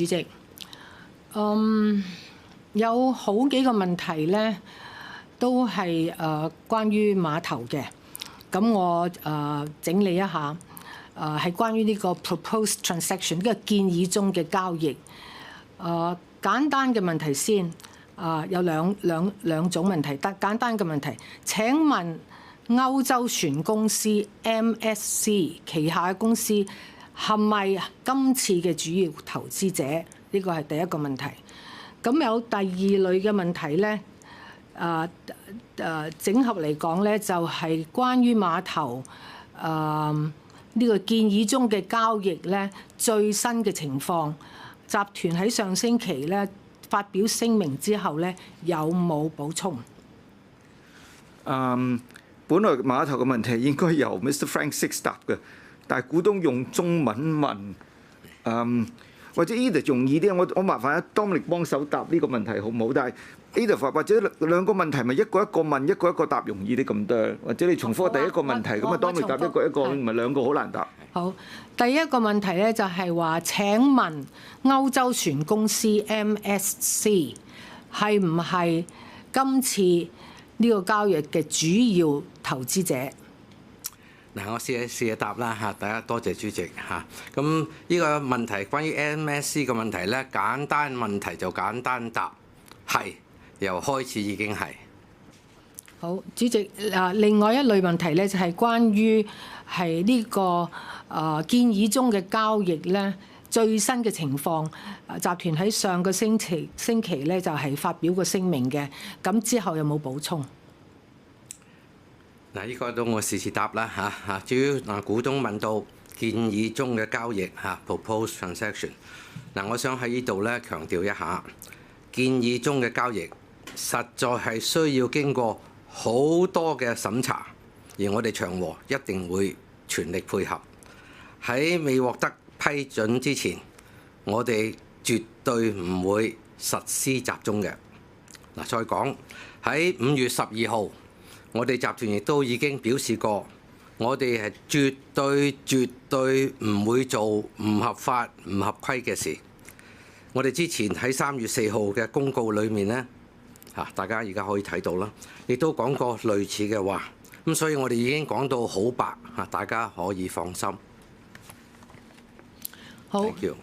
主席，有好幾個問題咧，都係關於碼頭嘅。咁我整理一下，係關於呢個 proposed transaction 呢個建議中嘅交易。簡單嘅問題先，有兩種問題。簡單嘅問題，請問歐洲船公司 MSC 旗下嘅公司係咪今次嘅主要投資者？呢個係第一個問題。咁有第二類嘅問題咧，整合嚟講咧，就係關於碼頭呢個建議中嘅交易咧最新嘅情況。集團喺上星期咧發表聲明之後咧，有冇補充？本來碼頭嘅問題應該由 Mr. Frank Sixt 答嘅，但係股東用中文問，或者 Edith 容易啲，我麻煩阿 Dominic 幫手答呢個問題好唔好？但係 Edith 或者兩個問題咪一個一個問，一個一個答容易啲咁多，或者你重複第一個問題咁啊，Dominic 答一個一個，唔係兩個好難答。好，第一個問題咧就係話：請問歐洲船公司 MSC 係唔係今次呢個交易嘅主要投資者？嗱，我試下答啦嚇，大家多謝主席嚇。咁呢個問題關於 MSC 嘅問題咧，簡單問題就簡單答，係由開始已經係。好，主席另外一類問題咧就係關於係呢個建議中嘅交易咧最新嘅情況。集團喺上個星期咧就係發表個聲明嘅，咁之後有冇補充？嗱，呢個都我試試答啦嚇。至於股東問到建議中嘅交易proposed transaction， 我想喺呢度咧強調一下，建議中嘅交易實在係需要經過好多嘅審查，而我哋長和一定會全力配合。喺未獲得批准之前，我哋絕對唔會實施集中嘅。再講喺5月12號。我哋集團亦都已經表示過，我哋係絕對唔會做唔合法、唔合規嘅事。我哋之前喺3月4號嘅公告裏面呢，大家而家可以睇到啦，亦都講過類似嘅話。咁所以我哋已經講到好白，大家可以放心。好。Thank you.